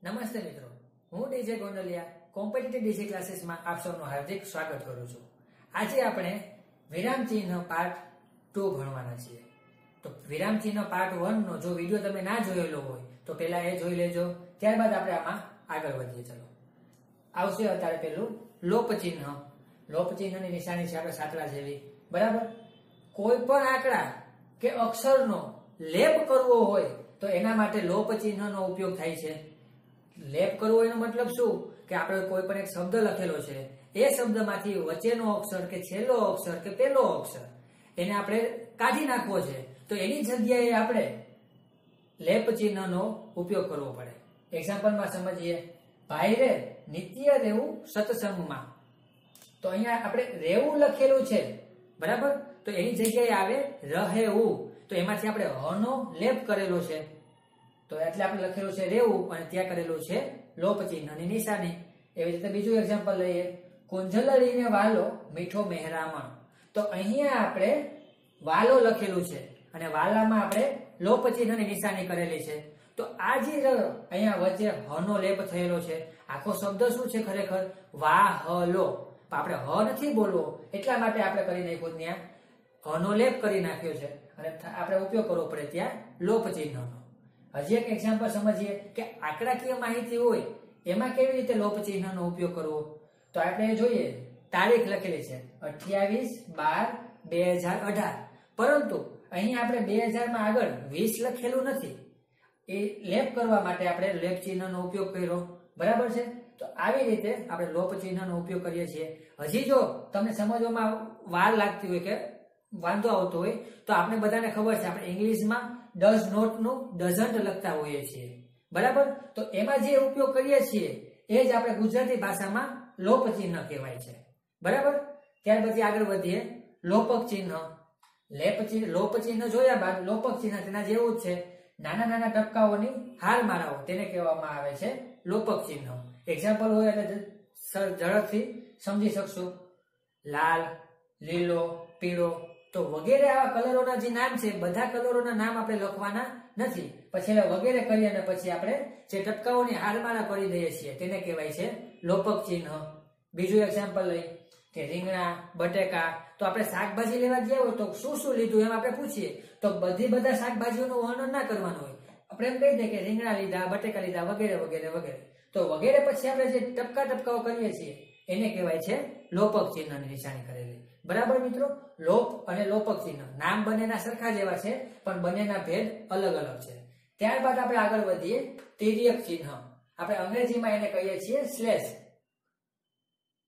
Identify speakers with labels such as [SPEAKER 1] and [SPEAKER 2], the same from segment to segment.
[SPEAKER 1] નમસ્તે મિત્રો, હું ડીજે ગોંડલિયા કોમ્પિટિટિવ ડીજે ક્લાસીસમાં આપ સૌનું હાર્દિક સ્વાગત કરું છું. આજે આપણે વિરામ ચિહ્ન પાર્ટ 2 ભણવાના છીએ. તો વિરામ ચિહ્ન પાર્ટ 1 નો જો વિડિયો તમે ના જોયેલો હોય તો પહેલા એ જોઈ લેજો, ત્યારબાદ આપણે આમાં આગળ વધીએ. ચલો, આવશે અત્યારે પેલું લોપ ચિહ્ન. લોપ ચિહ્નની નિશાની છે આપણે સાંકળા જેવી, બરાબર. કોઈ પણ આંકડા કે અક્ષરનો લેપ કરવો હોય તો એના માટે લોપ ચિહ્નનો ઉપયોગ થાય છે. લેપ કરવો એનો મતલબ શું કે આપણે કોઈ પણ એક શબ્દ લખેલો છે, એ શબ્દમાંથી વચ્ચેનો અક્ષર કે છેલ્લો અક્ષર કે પહેલો અક્ષર એને આપણે કાઢી નાખવો છે, તો એની જગ્યાએ આપણે લેપ ચિહ્નનો ઉપયોગ કરવો પડે. એક્ઝામ્પલમાં સમજીએ. ભાઈ રે નિત્ય રહેવું સત્સંગમાં. તો અહીંયા આપણે રહેવું લખેલું છે, બરાબર. તો એની જગ્યાએ આવે રહેવું. તો એમાંથી આપણે હનો લેપ કરેલો છે, તો એટલે આપણે લખેલું છે રહેવું અને ત્યાં કરેલું છે લોપ ચિહ્નની નિશાની. એવી રીતે બીજું એક્ઝામ્પલ લઈએ. કુંજલરીને વાલો મીઠો મહેરામણ. તો અહીંયા આપણે વાલો લખેલું છે અને વાલામાં આપણે લોપ ચિહ્નની નિશાની કરેલી છે. તો આ જે અહીંયા વચ્ચે હનો લેપ થયેલો છે, આખો શબ્દ શું છે ખરેખર? વાહલો. આપણે હ નથી બોલવો એટલા માટે આપણે કરી નાખ્યું, ત્યાં હનો લેપ કરી નાખ્યો છે અને આપણે ઉપયોગ કરવો પડે ત્યાં લોપ ચિહ્નનો. હજી એક એક્ઝામ્પલ સમજીએ કે આંકડાકીય માહિતી હોય એમાં કેવી રીતે લોપ ચિહ્નનો ઉપયોગ કરવો. તો આપણે જોઈએ, તારીખ લખેલી છે 28/12/2018, પરંતુ અહીં આપણે 2000 માં આગળ 20 લખેલું નથી. એ લેપ કરવા માટે આપણે લેપ ચિહ્નનો ઉપયોગ કર્યો, બરાબર છે. તો આવી રીતે આપણે લોપ ચિહ્નનો ઉપયોગ કરીએ છીએ. હજી જો તમને સમજવામાં વાર લાગતી હોય કે વાંધો આવતો હોય તો આપણે બધાને ખબર છે, આપણે ઇંગ્લિશમાં ડઝ નોટ નું ડઝન્ટ લખતા હોઈએ છીએ, બરાબર. તો એમાં જે ઉપયોગ કરીએ છીએ એ જ આપણે ગુજરાતી ભાષામાં લોપ ચિહ્ન કહેવાય છે, બરાબર. ત્યાર પછી આગળ વધીએ. લોપક ચિહ્ન. લોપ ચિહ્ન જોયા બાદ લોપક ચિહ્ન તેના જેવું જ છે. નાના નાના ટપકાઓની હારમાળાઓ તેને કહેવામાં આવે છે લોપક ચિહ્ન. એક્ઝામ્પલ હોય એટલે ઝડપથી સમજી શકશો. લાલ, લીલો, પીળો, તો વગેરે આવા કલરોના જે નામ છે, બધા કલરોના નામ આપણે લખવાના નથી. પછી વગેરે કરી અને પછી આપણે જે ટપકાઓની હારમાળા કરી દઈએ છીએ તેને કહેવાય છે લોપક ચિહ્ન. બીજું એક્ઝામ્પલ લઈ કે રીંગણા, બટેકા. તો આપણે શાકભાજી લેવા ગયા હોય તો શું શું લીધું એમ આપણે પૂછીએ તો બધા શાકભાજીઓનું વર્ણન ના કરવાનું હોય. આપણે એમ કહી દઈએ કે રીંગણા લીધા, બટેકા લીધા, વગેરે વગેરે વગેરે. તો વગેરે પછી આપણે જે ટપકાઓ કરીએ છીએ એને કહેવાય છે લોપક ચિહ્નની નિશાની કરેલી, બરાબર મિત્રો. લોપ અને લોપક ચિહ્ન નામ બંનેના સરખા જેવા છે પણ બંનેના ભેદ અલગ અલગ છે. ત્યારબાદ આપણે આગળ વધીએ. તિર્યક ચિહ્ન. આપણે અંગ્રેજીમાં એને કહીએ છીએ સ્લેશ.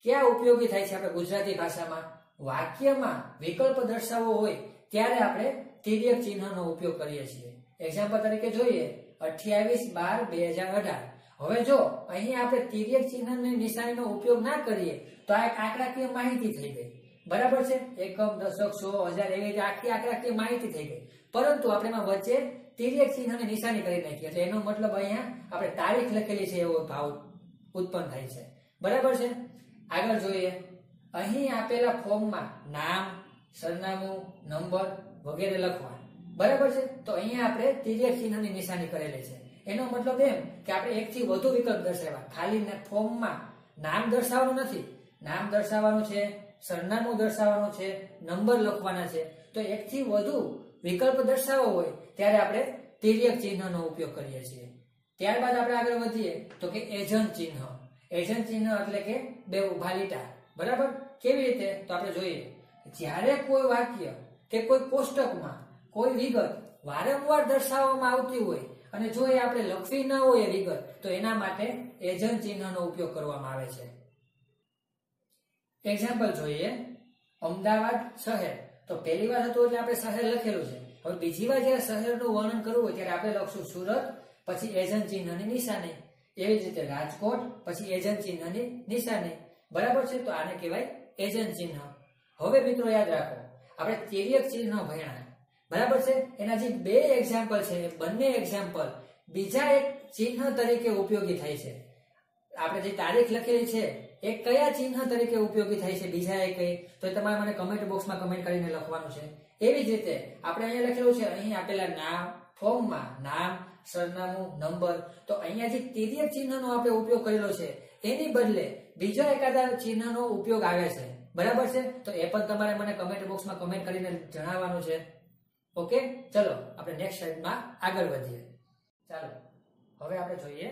[SPEAKER 1] ક્યાં ઉપયોગી થાય છે આપણે ગુજરાતી ભાષામાં? વાક્યમાં વિકલ્પ દર્શાવવો હોય ત્યારે આપણે તિર્યક ચિહ્નનો ઉપયોગ કરીએ છીએ. એક્ઝામ્પલ તરીકે જોઈએ 28/12/2018. હવે જો અહીં આપણે તિર્યક ચિહ્નની નિશાનીનો ઉપયોગ ના કરીએ તો આ એક આંકડાકીય માહિતી થઈ ગઈ, બરાબર છે. એકમ, દશક, 100, 1000 એવી રીતે આખી આંકડાકીય માહિતી થઈ ગઈ, પરંતુ આપણે એમાં વચ્ચે તિર્યક ચિહ્નની નિશાની કરી નાખી એટલે એનો મતલબ અહીંયા આપણે તારીખ લખેલી છે એવો ભાવ ઉત્પન્ન થાય છે, બરાબર છે. આગળ જોઈએ. અહીં આપેલા ફોર્મમાં નામ, સરનામું, નંબર વગેરે લખવા, બરાબર છે. તો અહીંયા આપણે તિર્યક ચિહ્નની નિશાની કરેલી છે. એનો મતલબ એમ કે આપણે એકથી વધુ વિકલ્પ દર્શાવ્યા. ખાલી ફોર્મમાં નામ દર્શાવવાનું નથી, નામ દર્શાવવાનું છે, સરનામું દર્શાવવાનું છે, નંબર લખવાના છે. તો એકથી વધુ વિકલ્પ દર્શાવવો હોય ત્યારે આપણે તિર્યક ચિહ્નનો ઉપયોગ કરીએ છીએ. ત્યારબાદ આપણે આગળ વધીએ તો કે એજન્ટ ચિહ્ન. એજન્ટ ચિહ્ન એટલે કે બે ઉભા લીટા, બરાબર. કેવી રીતે? તો આપણે જોઈએ. જ્યારે કોઈ વાક્ય કે કોઈ કોષ્ટકમાં કોઈ વિગત વારંવાર દર્શાવવામાં આવતી હોય અને જો એ આપણે લખવી ન હોય એ વિગત, તો એના માટે એજન્ટ ચિહ્નનો ઉપયોગ કરવામાં આવે છે. એક્ઝામ્પલ જોઈએ. અમદાવાદ શહેર. તો પહેલી વાર હતું એટલે આપણે શહેર લખેલું છે. હવે બીજી વાર જયારે શહેરનું વર્ણન કરવું હોય ત્યારે આપણે લખશું સુરત, પછી એજન્ટ ચિહ્નની નિશાની. એવી જ રીતે રાજકોટ, પછી એજન્ટ ચિહ્નની નિશાની, બરાબર છે. તો આને કહેવાય એજન્ટ ચિહ્ન. હવે મિત્રો યાદ રાખો, આપણે તિર્યક ચિહ્ન ભણ્યા, બરાબર છે. એના જે બે એક્ઝામ્પલ છે બંને એક્ઝામ્પલ બીજા એક ચિહ્ન તરીકે ઉપયોગી થાય છે. આપણે જે તારીખ લખેલી છે એ કયા ચિહ્ન તરીકે ઉપયોગી થાય છે બીજા એક, તો તમારે મને કમેન્ટ બોક્સમાં કમેન્ટ કરીને લખવાનું છે. એવી જ રીતે આપણે અહીંયા લખેલું છે, અહીં આપેલા નામ, ફોર્મમાં નામ, સરનામું, નંબર, તો અહીંયા જે તિર્યક ચિહ્નનો આપણે ઉપયોગ કરેલો છે એની બદલે બીજા એકાદા ચિહ્નનો ઉપયોગ આવે છે, બરાબર છે? તો એ પણ તમારે મને કમેન્ટ બોક્સમાં કમેન્ટ કરીને જણાવવાનું છે. ઓકે, ચલો આપણે નેક્સ્ટ સ્લાઇડમાં આગળ વધીએ. ચાલો હવે આપણે જોઈએ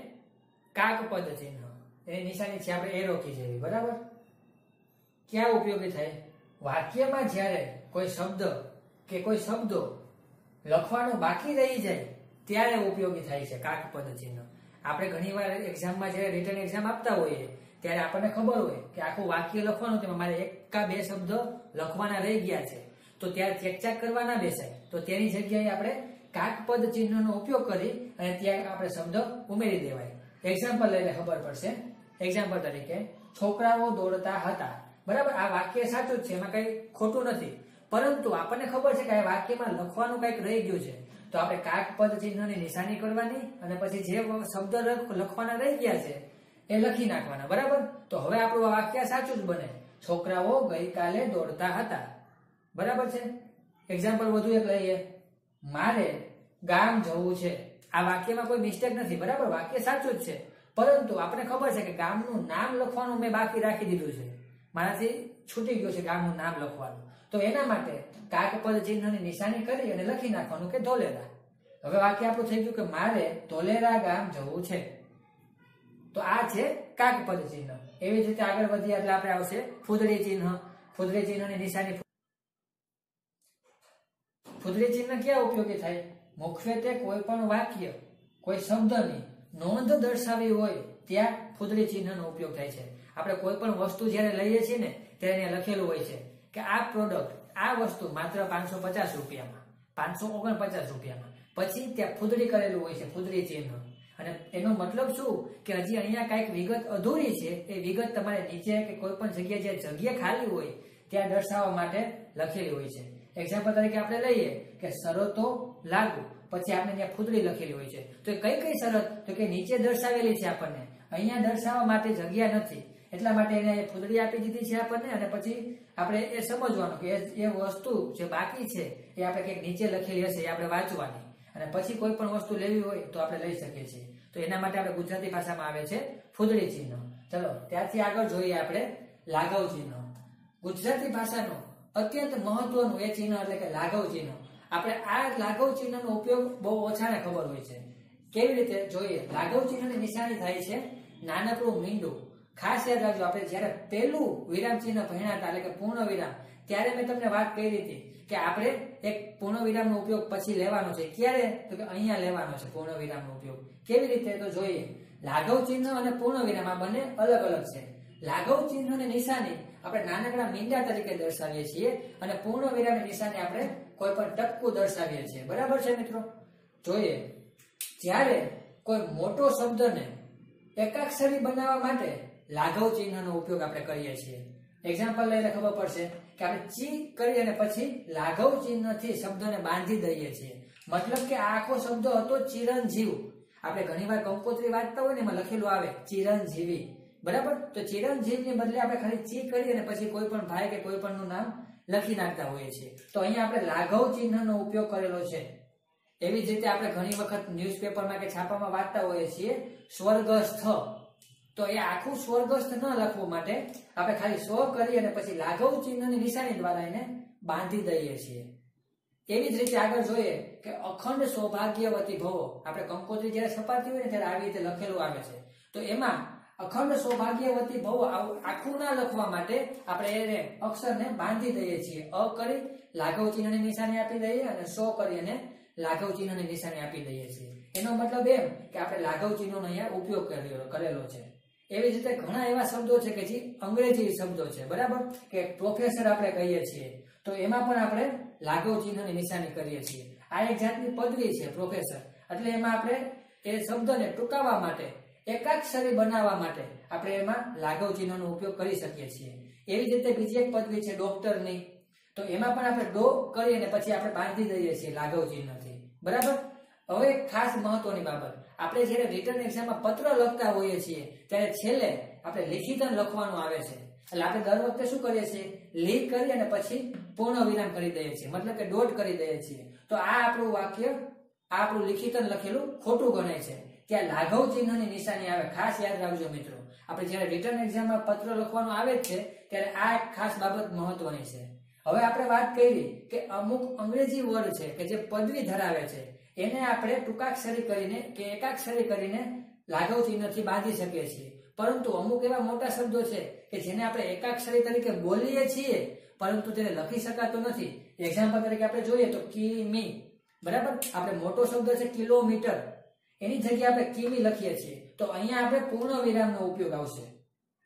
[SPEAKER 1] કાક પદ ચિહ્ન. એની નિશાની છે આપણે એરો કી જેવી, બરાબર? ક્યાં ઉપયોગી થાય? વાક્યમાં જ્યારે કોઈ શબ્દ કે કોઈ શબ્દો લખવાનું બાકી રહી જાય ત્યારે ઉપયોગી થાય છે કાક પદ ચિહ્ન. આપણે ઘણીવાર એક્ઝામમાં જ્યારે રિટન એક્ઝામ આપતા હોઈએ ત્યારે આપણને ખબર હોય કે આખું વાક્ય લખવાનું, તેમાં મારે એક કા બે શબ્દ લખવાના રહી ગયા છે, તો ત્યારે ચેકચાક કરવા ના બેસાય. તો તેની જગ્યાએ આપણે કાક પદ ચિહ્નનો ઉપયોગ કરી અને ત્યાં આપણે શબ્દ ઉમેરી દેવાય. એક્ઝામ્પલ લઈને ખબર પડશે. એક્ઝામ્પલ તરીકે છોકરાઓ દોડતા હતા, બરાબર? આ વાક્ય સાચું જ છે, એમાં કઈ ખોટું નથી, પરંતુ આપણને ખબર છે કે આ વાક્યમાં લખવાનું કંઈક રહી ગયું છે, તો આપણે કાક પદ ચિહ્નની નિશાની કરવાની અને પછી જે શબ્દ લખવાના રહી ગયા છે એ લખી નાખવાના, બરાબર? તો હવે આપણું વાક્ય સાચું જ બને. છોકરાઓ ગઈકાલે દોડતા હતા, બરાબર છે? એક્ઝામ્પલ વધુ એક લઈએ. મારે ગામ જવું છે. આ વાક્યમાં કોઈ મિસ્ટેક નથી, બરાબર? વાક્ય સાચું જ છે, પરંતુ આપણે ખબર છે કે ગામનું નામ લખવાનું મેં બાકી રાખી દીધું છે, મારાથી છૂટી ગયું છે ગામનું નામ લખવાનું. તો એના માટે કાક પદ ચિહ્નની નિશાની કરી અને લખી નાખવાનું કે ધોલેરા. હવે વાક્ય આપણું થઈ ગયું કે મારે ધોલેરા ગામ જવું છે. તો આ છે કાક પદ ચિહ્ન. એવી જ રીતે આગળ વધીએ એટલે આપણે આવશે ફૂદડી ચિહ્ન. ફૂદડી ચિહ્નની નિશાની. ફૂદડી ચિહ્ન ક્યાં ઉપયોગી થાય? મુખ્યત્વે કોઈ પણ વાક્ય, કોઈ શબ્દની નોંધ દર્શાવી હોય ત્યાં ફૂદડી ચિહ્નનો ઉપયોગ થાય છે. આપણે કોઈ પણ વસ્તુ જ્યારે લઈએ છીએ ને ત્યારે લખેલું હોય છે કે આ પ્રોડક્ટ, આ વસ્તુ માત્ર 550 રૂપિયામાં, 549 રૂપિયામાં, પછી ત્યાં ફૂદડી કરેલું હોય છે, ફૂદડી ચિહ્ન. અને એનો મતલબ શું કે હજી અહીંયા કઈક વિગત અધૂરી છે, એ વિગત તમારે નીચે કે કોઈ પણ જગ્યાએ જે જગ્યા ખાલી હોય ત્યાં દર્શાવવા માટે લખેલી હોય છે. એક્ઝામ્પલ તરીકે આપણે લઈએ કે શરતો લાગુ, પછી આપણે ત્યાં ફૂદડી લખેલી હોય છે. તો કઈ કઈ શરત? તો કે નીચે દર્શાવેલી છે, આપણને અહીંયા દર્શાવવા માટે જગ્યા નથી, એટલા માટે એને ફૂદડી આપી દીધી છે આપણને. અને પછી આપણે એ સમજવાનું કે એ વસ્તુ જે બાકી છે એ આપણે ક્યાંક નીચે લખેલી હશે, એ આપણે વાંચવાની, અને પછી કોઈ પણ વસ્તુ લેવી હોય તો આપણે લઈ શકીએ છીએ. તો એના માટે આપણે ગુજરાતી ભાષામાં આવે છે ફૂદડી ચિહ્ન. ચલો ત્યારથી આગળ જોઈએ આપણે લાઘવ ચિહ્ન. ગુજરાતી ભાષાનું અત્યંત મહત્વનું એ ચિહ્ન એટલે કે લાઘવ ચિહ્ન. આપણે આ લાઘવ ચિહ્નનો ઉપયોગ બહુ ઓછાને ખબર હોય છે. કેવી રીતે જોઈએ? લાઘવ ચિહ્નની નિશાની થાય છે નાનકડું મીંડું. ખાસ યાદ રાખજો, આપણે જ્યારે પહેલું વિરામ ચિહ્ન ભણ્યા હતા એટલે કે પૂર્ણ વિરામ, ત્યારે મેં તમને વાત કરી હતી કે આપણે એક પૂર્ણ વિરામનો ઉપયોગ પછી લેવાનો છે. ક્યારે? તો કે અહીંયા લેવાનો છે પૂર્ણ વિરામનો ઉપયોગ. કેવી રીતે? તો જોઈએ. લાઘવ ચિહ્ન અને પૂર્ણ વિરામ આ બંને અલગ અલગ છે. લાઘવ ચિહ્નની નિશાની આપણે નાનકડા મીંડા તરીકે દર્શાવીએ છીએ અને પૂર્ણ વિરામની નિશાની આપણે કોઈ પણ ટપકું દર્શાવીએ છીએ, બરાબર છે મિત્રો? જોઈએ, જ્યારે કોઈ મોટો શબ્દને એકાક્ષરી બનાવવા માટે લાઘવ ચિહ્નનો ઉપયોગ આપણે કરીએ છીએ. એક્ઝામ્પલ લઈને ખબર પડશે કે આપણે ચી કરી અને પછી લાઘવ ચિહ્નથી શબ્દને બાંધી દઈએ છીએ. મતલબ કે આ આખો શબ્દ હતો ચિરંજીવ. આપણે ઘણીવાર કંકોત્રી વાંચતા હોય ને એમાં લખેલું આવે ચિરંજીવી, બરાબર? તો ચિરંજીવની બદલે આપણે ખાલી ચી કરી અને પછી કોઈ પણ ભાઈ કે કોઈ પણ નું નામ લખી નાખતા હોઈએ છીએ. તો અહીંયા આપણે લાઘવ ચિહ્નનો ઉપયોગ કરેલો છે. એવી જ રીતે આપણે ઘણી વખત ન્યૂઝપેપરમાં કે છાપામાં વાંચતા હોઈએ છીએ સ્વર્ગસ્થ. તો એ આખું સ્વર્ગસ્થ ન લખવા માટે આપણે ખાલી સ્વ કરી અને પછી લાઘવ ચિહ્નની નિશાની દ્વારા એને બાંધી દઈએ છીએ. એવી જ રીતે આગળ જોઈએ કે અખંડ સૌભાગ્યવતી ભવો. આપણે કંકોત્રી જ્યારે છપાતી હોય ને ત્યારે આવી રીતે લખેલું આવે છે. તો એમાં અખંડ સૌભાગ્યવતી ભવો આખું ના લખવા માટે આપણે એને અક્ષરને બાંધી દઈએ છીએ. અ કરી લાઘવ ચિહ્નની નિશાની આપી દઈએ અને સો કરી અને લાઘવ ચિહ્નની નિશાની આપી દઈએ છીએ. એનો મતલબ એમ કે આપણે લાઘવ ચિહ્નનો અહીંયા ઉપયોગ કરેલો છે. એવી જ રીતે ઘણા એવા શબ્દો છે કે જે અંગ્રેજી શબ્દો છે, બરાબર? કે પ્રોફેસર આપણે કહીએ છીએ, તો એમાં પણ આપણે લાઘવ ચિહ્નની નિશાની કરીએ છીએ. આ એક જાતની પદવી છે પ્રોફેસર, એટલે એમાં આપણે એ શબ્દને ટૂંકાવવા માટે, એકાક્ષરી બનાવવા માટે આપણે એમાં લાઘવ ચિહ્નનો ઉપયોગ કરી શકીએ છીએ. એવી જ રીતે બીજી એક પદવી છે ડોક્ટરની, તો એમાં પણ આપણે ડો કરી અને પછી આપણે બાંધી દઈએ છીએ લાઘવ ચિહ્નથી, બરાબર? હવે ખાસ મહત્વની બાબત, આપણે જ્યારે રિટન એક્ઝામમાં પત્ર લખતા હોઈએ છીએ ત્યારે છેલ્લે આપણે લિખિતન લખવાનું આવે છે. એટલે આપણે દર વખતે શું કરીએ છીએ? લીક કરી અને પછી પૂર્ણ વિરામ કરી દઈએ છીએ, મતલબ કે ડોટ કરી દઈએ છીએ. તો આ આપણું વાક્ય આ આપણું લિખિત લખેલું ખોટું ગણાય છે. ત્યાં લાઘવ ચિહ્નની નિશાની આવે. ખાસ યાદ રાખજો મિત્રો, આપણે જ્યારે રિટર્ન એક્ઝામમાં પત્ર લખવાનું આવે જ છે ત્યારે આ એક ખાસ બાબત મહત્વની છે. હવે આપણે વાત કરી કે અમુક અંગ્રેજી વર્ડ છે કે જે પદવી ધરાવે છે એને આપણે ટૂંકાક્ષરી કરીને કે એકાક્ષરી કરીને લાઘવ ચિહ્નથી બાંધી શકીએ છીએ. પરંતુ અમુક એવા મોટા શબ્દો છે કે જેને આપણે એકાક્ષરી તરીકે બોલીએ છીએ પરંતુ તેને લખી શકાતો નથી. એક્ઝામ્પલ તરીકે આપણે જોઈએ તો કિમી, બરાબર. આપણે મોટો શબ્દ છે કિલોમીટર, એની જગ્યાએ આપણે કિમી લખીએ છીએ તો અહીંયા આપણે પૂર્ણ વિરામનો ઉપયોગ આવશે.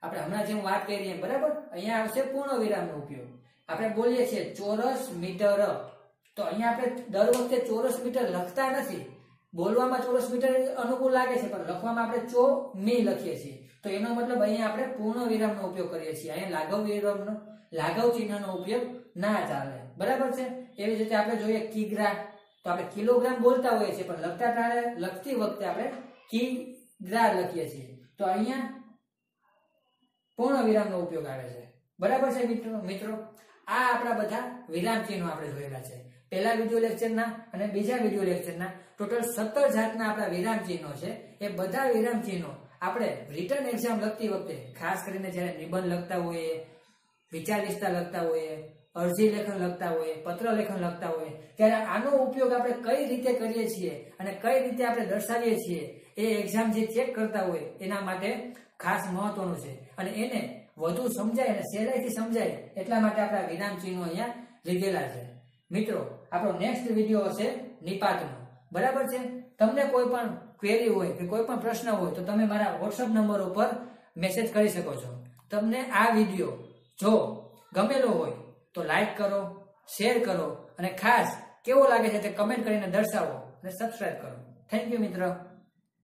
[SPEAKER 1] આપણે હમણાં જેમ વાત કરી એમ, બરાબર. અહીંયા આવશે પૂર્ણ વિરામનો ઉપયોગ. આપણે બોલીએ છીએ ચોરસ મીટર, તો અહીંયા આપણે દર વખતે ચોરસ મીટર લખતા નથી. બોલવામાં ચોરસ મીટર અનુકૂળ લાગે છે પણ લખવામાં આપણે ચોમી લખીએ છીએ. તો એનો મતલબ અહીંયા આપણે પૂર્ણ વિરામનો ઉપયોગ કરીએ છીએ. અહીંયા લાઘવ ચિહ્નનો ઉપયોગ ના ચાલે, બરાબર છે. એવી જ રીતે આપણે જોઈએ કિગ્રા, તો આપણે કિલોગ્રામ બોલતા હોઈએ છીએ પણ લખતી વખતે આપણે કિગ્રા લખીએ છીએ. તો અહીંયા પૂર્ણ વિરામનો ઉપયોગ આવે છે, બરાબર છે મિત્રો. આ આપણા બધા વિરામ ચિહ્નો આપણે જોયેલા છે. પહેલા વિડિયો લેક્ચરના અને બીજા વિડિયો લેક્ચરના ટોટલ 17 જાતના આપણા વિરામ ચિહ્નો છે. એ બધા વિરામ ચિહ્નો આપણે રિટર્ન એક્ઝામ લખતી વખતે, ખાસ કરીને જ્યારે નિબંધ લખતા હોઈએ, વિચાર લિસ્ટા લખતા હોઈએ, અરજી લેખન લખતા હોઈએ, પત્ર લેખન લખતા હોઈએ, ત્યારે આનો ઉપયોગ આપણે કઈ રીતે કરીએ છીએ અને કઈ રીતે આપણે દર્શાવીએ છીએ એ એક્ઝામ જે ચેક કરતા હોય એના માટે ખાસ મહત્વનું છે. અને એને વધુ સમજાય અને સહેલાઈથી સમજાય એટલા માટે આપણા વિરામ ચિહ્નો અહીંયા લીધેલા છે. મિત્રો, આપણો નેક્સ્ટ વિડીયો હશે નિપાતનો, બરાબર છે. તમને કોઈ પણ ક્વેરી હોય કે કોઈ પણ પ્રશ્ન હોય તો તમે મારા વોટ્સઅપ નંબર ઉપર મેસેજ કરી શકો છો. તમને આ વિડીયો જો ગમેલો હોય તો લાઈક કરો, શેર કરો અને ખાસ કેવો લાગે છે તે કમેન્ટ કરીને દર્શાવો અને સબસ્ક્રાઇબ કરો. થેન્ક યુ મિત્રો.